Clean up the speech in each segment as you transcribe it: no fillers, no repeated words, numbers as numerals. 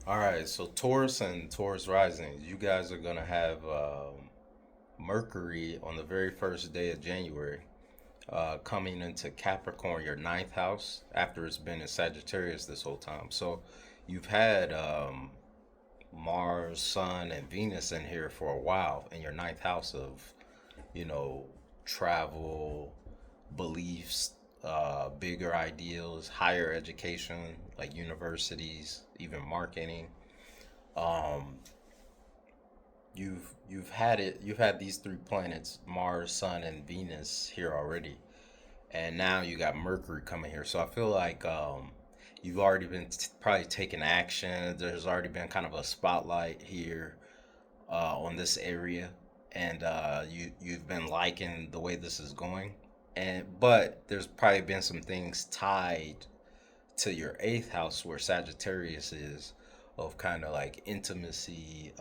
All right, so Taurus and Taurus Rising, you guys are gonna have Mercury on the very first day of January, coming into Capricorn, your ninth house, after it's been in Sagittarius this whole time. So you've had Mars, Sun, and Venus in here for a while in your ninth house of, you know, travel, beliefs, bigger ideals, higher education, like universities, even marketing. Um, you've had these three planets, Mars, Sun, and Venus here already, and now you got Mercury coming here. So I feel like you've already been probably taking action. There's already been kind of a spotlight here on this area, and you've been liking the way this is going. And but there's probably been some things tied to your eighth house where Sagittarius is, of kind of like intimacy.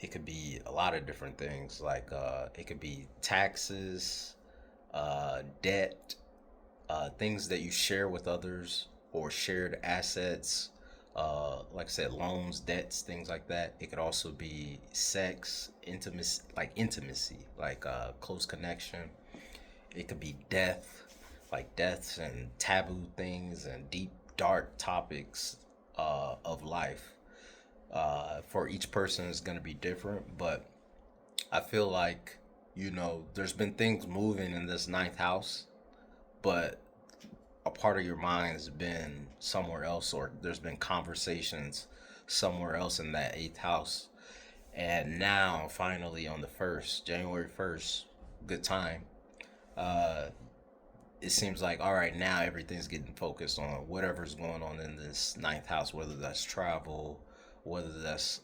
It could be a lot of different things. Like it could be taxes, debt, things that you share with others, or shared assets. Like I said, loans, debts, things like that. It could also be sex, intimacy, like close connection. It could be death, like deaths and taboo things and deep, dark topics of life. For each person is going to be different, but I feel like, there's been things moving in this ninth house, but a part of your mind has been somewhere else, or there's been conversations somewhere else in that eighth house. And now, finally, on the 1st, January 1st, good time, uh, it seems like, all right, now everything's getting focused on whatever's going on in this ninth house, whether that's travel, whether that's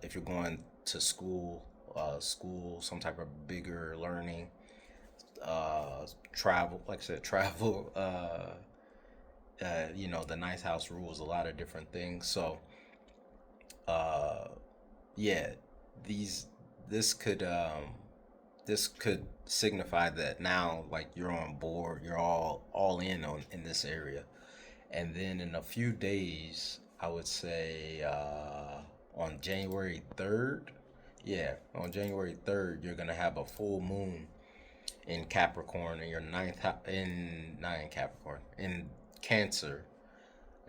if you're going to school, some type of bigger learning, travel, like I said, travel. The ninth house rules a lot of different things. So, uh, yeah, these this could this could signify that now, like, you're on board, you're all in on in this area. And then in a few days, I would say on January 3rd, yeah, on January 3rd, you're gonna have a full moon in Capricorn in your in not in Capricorn, in Cancer.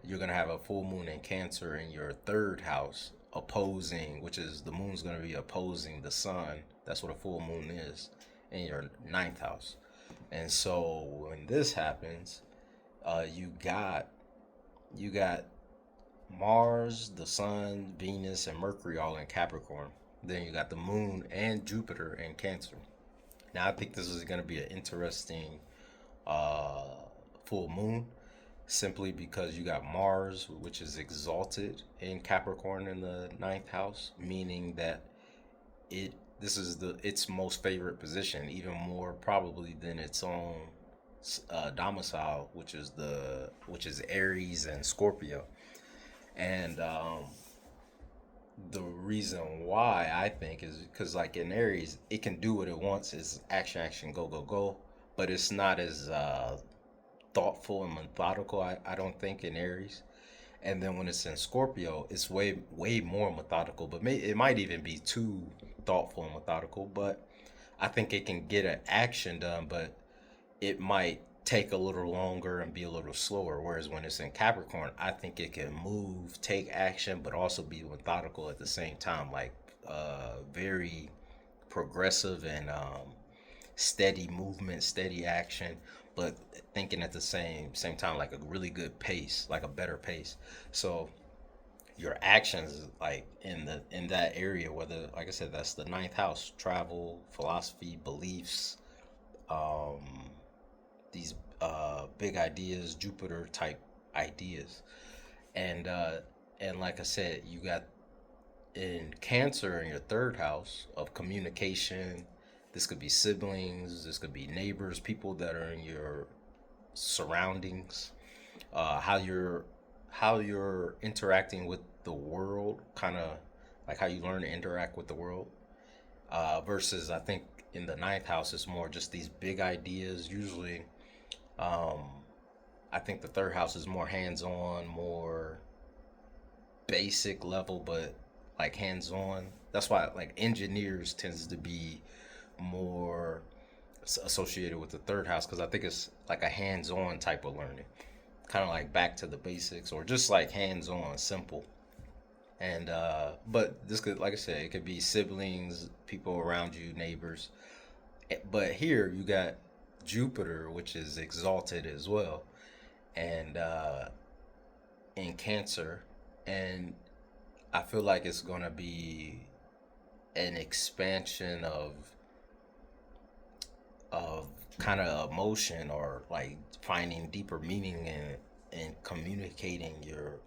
You're gonna have a full moon in Cancer in your third house, opposing, which is the moon's gonna be opposing the sun. That's what a full moon is, in your ninth house. And so when this happens, you got Mars, the Sun, Venus, and Mercury all in Capricorn. Then you got the Moon and Jupiter in Cancer. Now I think this is going to be an interesting uh, full moon, simply because you got Mars, which is exalted in Capricorn in the ninth house, meaning that it this is its most favorite position, even more probably than its own domicile, which is Aries and Scorpio. And the reason why I think is because, like, in Aries, it can do what it wants. It's action, action, go, go, go. But it's not as thoughtful and methodical, I don't think, in Aries. And then when it's in Scorpio, it's way, way more methodical. But it might even be too thoughtful and methodical. But I think it can get an action done, but it might take a little longer and be a little slower. Whereas when it's in Capricorn, I think it can move, take action, but also be methodical at the same time. Like very progressive and steady movement, steady action, but thinking at the same time, like a really good pace, like a better pace. So your actions, like in that area, whether, like I said, that's the ninth house, travel, philosophy, beliefs, um, these big ideas, Jupiter type ideas, and like I said, you got in Cancer in your third house of communication. This could be siblings, this could be neighbors, people that are in your surroundings, how you're interacting with the world, kind of like how you learn to interact with the world. Versus, I think, in the ninth house, it's more just these big ideas. Usually, um, I think the third house is more hands-on, more. basic level, but like hands on. That's why like engineers tends to be more associated with the third house, because I think it's like a hands on type of learning, kind of like back to the basics or just like hands on, simple. And but this could, like I said, it could be siblings, people around you, neighbors. But here you got Jupiter, which is exalted as well, and in Cancer, and I feel like it's gonna be an expansion of kind of emotion, or like finding deeper meaning in communicating your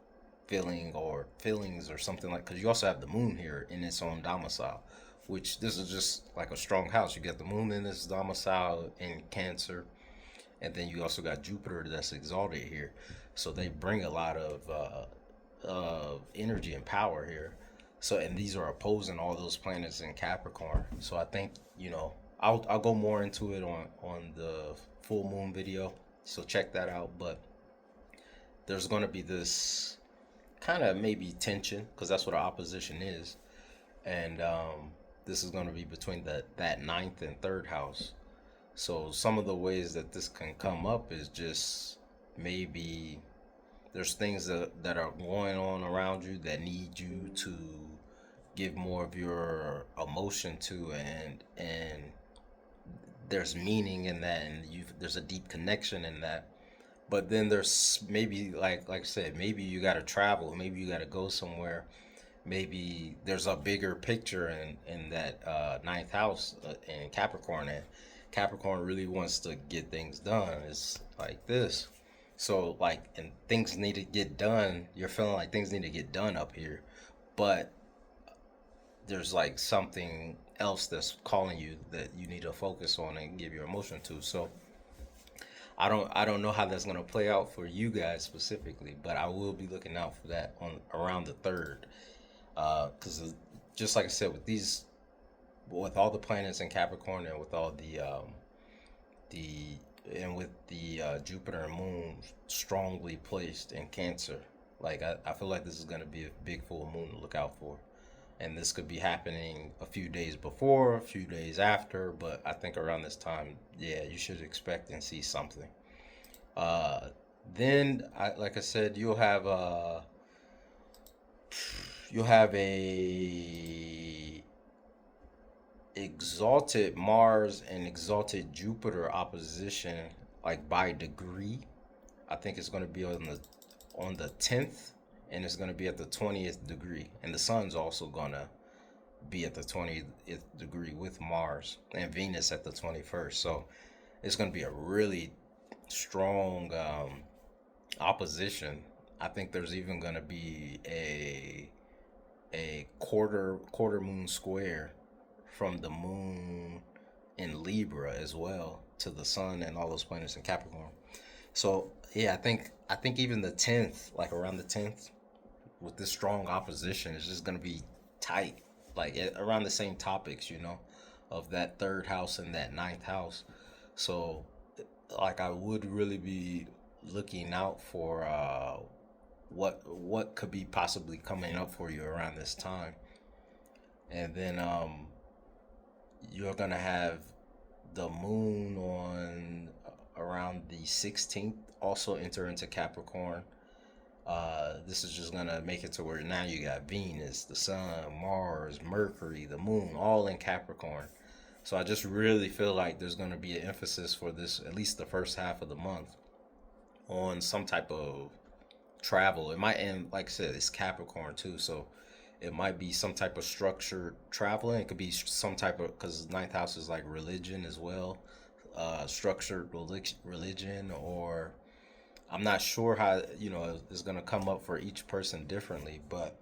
feelings or something, like, because you also have the moon here in its own domicile, which this is just like a strong house. You get the moon in its domicile in Cancer, and then you also got Jupiter that's exalted here, so they bring a lot of energy and power here. So, and these are opposing all those planets in Capricorn. So I think, I'll go more into it on the full moon video. So check that out. But there's going to be this kind of maybe tension, because that's what our opposition is, and this is going to be between that ninth and third house. So some of the ways that this can come up is just maybe there's things that are going on around you that need you to give more of your emotion to, and there's meaning in that, and there's a deep connection in that. But then there's maybe, like I said, maybe you got to travel, maybe you got to go somewhere, maybe there's a bigger picture in that ninth house in Capricorn, and Capricorn really wants to get things done. It's like this. So like, and things need to get done. You're feeling like things need to get done up here, but there's like something else that's calling you that you need to focus on and give your emotion to. So I don't know how that's gonna play out for you guys specifically, but I will be looking out for that on around the third, because just like I said, with all the planets in Capricorn, and with all the and with the Jupiter and Moon strongly placed in Cancer, like I feel like this is gonna be a big full moon to look out for. And this could be happening a few days before, a few days after, but I think around this time, yeah, you should expect and see something. Uh, like I said, you'll have a exalted Mars and exalted Jupiter opposition, like by degree. I think it's going to be on the 10th, and it's going to be at the 20th degree, and the sun's also going to be at the 20th degree with Mars, and Venus at the 21st. So it's going to be a really strong opposition. I think there's even going to be a quarter moon square from the moon in Libra as well to the sun and all those planets in Capricorn. So yeah, I think even the 10th, like around the 10th, with this strong opposition, is just gonna be tight, like around the same topics, of that third house and that ninth house. So like I would really be looking out for what could be possibly coming up for you around this time. And then you're gonna have the moon on around the 16th also enter into Capricorn. This is just gonna make it to where now you got Venus, the sun, Mars, Mercury, the moon, all in Capricorn. So I just really feel like there's gonna be an emphasis for this, at least the first half of the month, on some type of travel. It might end, like I said, it's Capricorn too, so it might be some type of structured traveling. It could be some type of, because ninth house is like religion as well, structured religion, or I'm not sure how it's gonna come up for each person differently, but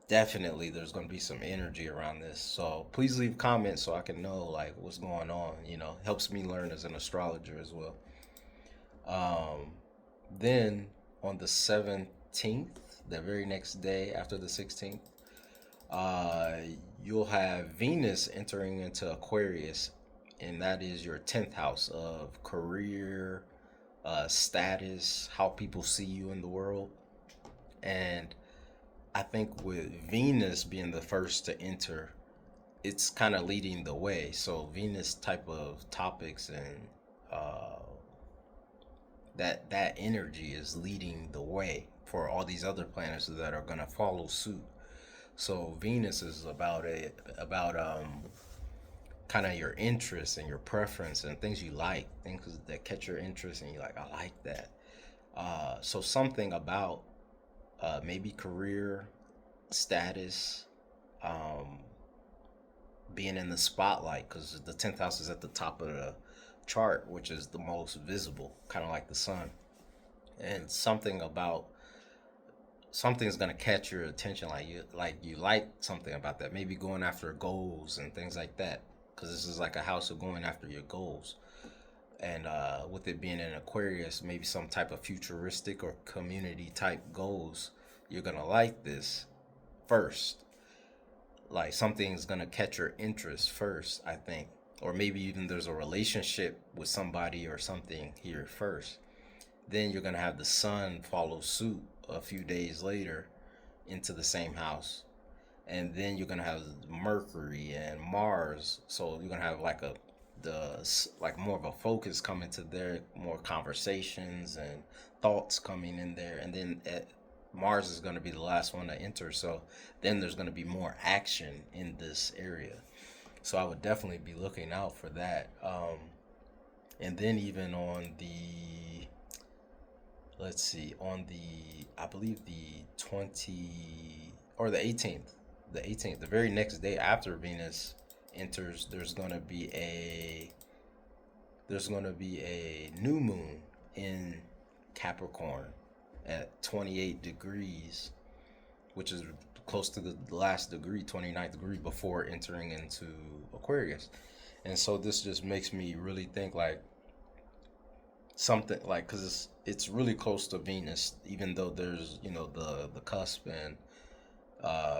definitely there's gonna be some energy around this. So please leave comments so I can know like what's going on. Helps me learn as an astrologer as well. Then on the 17th, the very next day after the 16th, you'll have Venus entering into Aquarius, and that is your 10th house of career, status, how people see you in the world. And I think with Venus being the first to enter, it's kind of leading the way. So Venus type of topics and uh, that energy is leading the way for all these other planets that are gonna follow suit. So Venus is about kind of your interest and your preference and things you like, things that catch your interest and you like. I like that. So something about maybe career status, um, being in the spotlight because the 10th house is at the top of the chart, which is the most visible, kind of like the sun. And something's gonna catch your attention, like you like something about that. Maybe going after goals and things like that, because this is like a house of going after your goals. And with it being in Aquarius, maybe some type of futuristic or community type goals, you're gonna like this first. Like something's gonna catch your interest first, I think. Or maybe even there's a relationship with somebody or something here first. Then you're gonna have the sun follow suit a few days later into the same house. And then you're gonna have Mercury and Mars. So you're gonna have like like more of a focus coming to there, more conversations and thoughts coming in there. And then Mars is going to be the last one to enter. So then there's going to be more action in this area. So I would definitely be looking out for that. And then even on the, let's see, on the, I believe the 20 or the 18th, the very next day after Venus enters, there's going to be a new moon in Capricorn at 28 degrees, which is close to the last degree, 29th degree, before entering into Aquarius. And so this just makes me really think like something like, because it's really close to Venus, even though there's the cusp and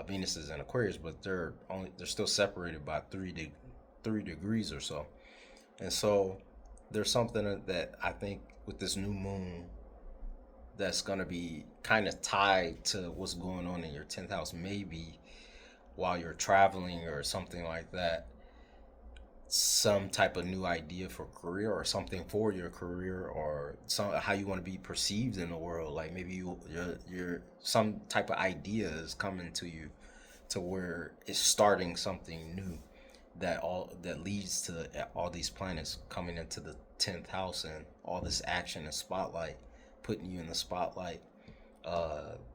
Venus is in Aquarius, but they're still separated by 3 degrees or so. And so there's something that I think with this new moon that's going to be kind of tied to what's going on in your 10th house, maybe while you're traveling or something like that. Some type of new idea for career or something for your career or how you want to be perceived in the world. Like maybe you're some type of idea is coming to you to where it's starting something new that leads to all these planets coming into the 10th house and all this action and spotlight, putting you in the spotlight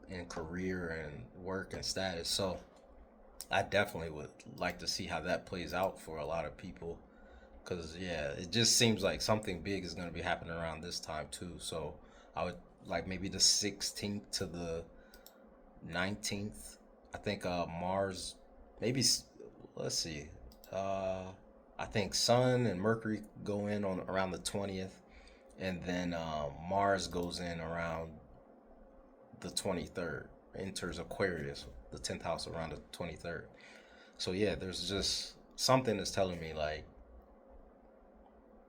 in career and work and status. So I definitely would like to see how that plays out for a lot of people, because yeah, it just seems like something big is going to be happening around this time too. So I would like maybe the 16th to the 19th. I think Mars, maybe, let's see, I think Sun and Mercury go in on around the 20th, and then Mars goes in around the 23rd, enters Aquarius, the 10th house, around the 23rd. So yeah, there's just something that's telling me like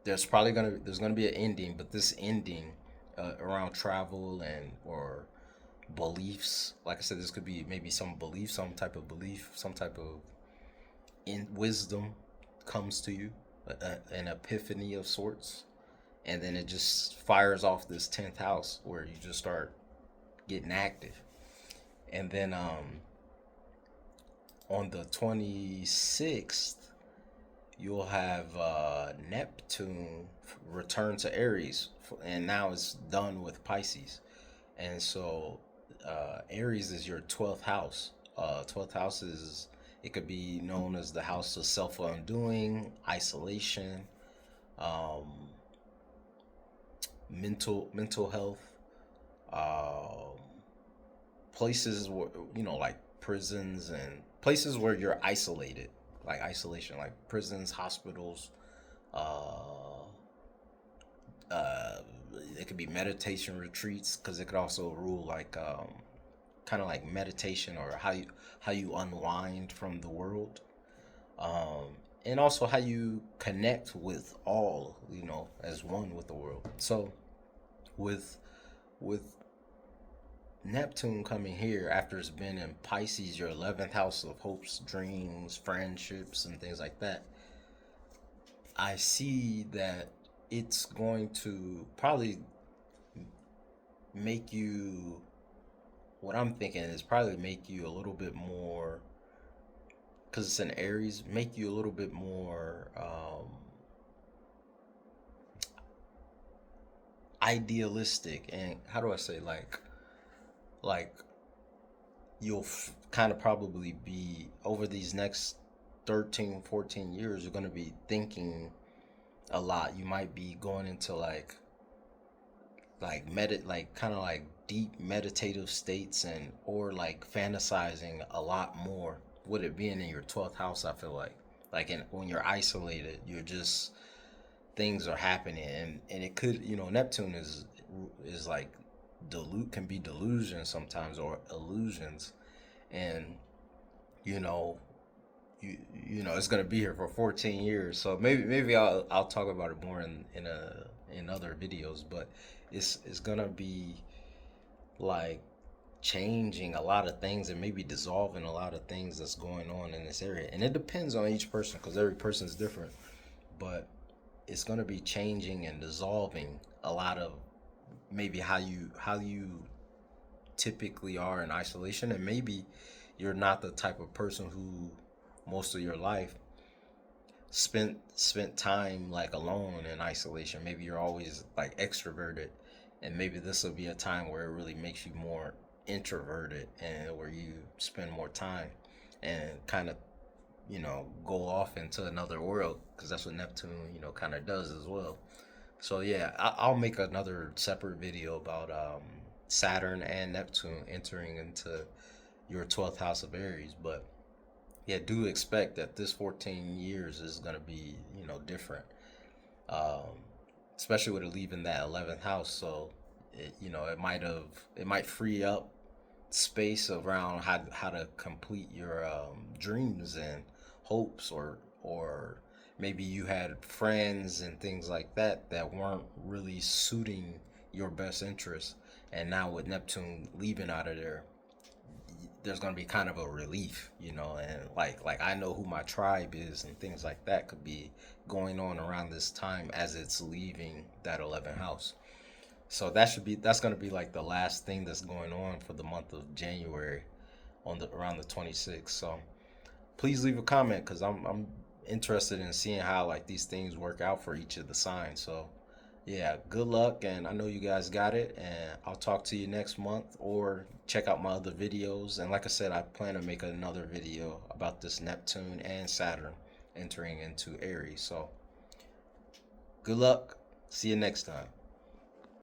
there's gonna be an ending, but this ending around travel and or beliefs. Like I said, this could be maybe some belief, some type of belief, some type of in wisdom comes to you, an epiphany of sorts, and then it just fires off this 10th house where you just start getting active. And then on the 26th, you'll have Neptune return to Aries, and now it's done with Pisces. And so Aries is your 12th house. 12th house is, it could be known as the house of self-undoing, isolation, um, mental health, um, places where, like prisons and places where you're isolated, like isolation, like prisons, hospitals. Uh, uh, it could be meditation retreats, because it could also rule like kind of like meditation, or how you unwind from the world, um, and also how you connect with all, as one with the world. So with with Neptune coming here after it's been in Pisces, your 11th house of hopes, dreams, friendships, and things like that. I see that it's going to probably make you, what I'm thinking is probably make you a little bit more, because it's an Aries, make you a little bit more idealistic. And how do I say, like you'll kind of probably be over these next 13, 14 years, you're going to be thinking a lot. You might be going into like kind of like deep meditative states, and or like fantasizing a lot more with it being in your 12th house. I feel like when you're isolated, you're just, things are happening, and it could, Neptune is like can be delusion sometimes, or illusions. And you know it's gonna be here for 14 years. So maybe I'll talk about it more in other videos. But it's gonna be like changing a lot of things, and maybe dissolving a lot of things that's going on in this area. And it depends on each person, because every person is different. But it's gonna be changing and dissolving a lot of maybe how you typically are in isolation. And maybe you're not the type of person who most of your life spent time like alone in isolation. Maybe you're always like extroverted, and maybe this will be a time where it really makes you more introverted, and where you spend more time and kind of go off into another world, because that's what Neptune kind of does as well. So yeah, I'll make another separate video about Saturn and Neptune entering into your 12th house of Aries. But yeah, do expect that this 14 years is going to be different, um, especially with it leaving that 11th house. So it might free up space around how to complete your dreams and hopes, or maybe you had friends and things like that weren't really suiting your best interests. And now with Neptune leaving out of there, there's going to be kind of a relief, and like I know who my tribe is, and things like that could be going on around this time as it's leaving that 11th house. So that's going to be like the last thing that's going on for the month of January, on the around the 26th. So please leave a comment, because I'm interested in seeing how like these things work out for each of the signs. So yeah, good luck, and I know you guys got it, and I'll talk to you next month, or check out my other videos. And like I said, I plan to make another video about this Neptune and Saturn entering into Aries. So good luck, see you next time.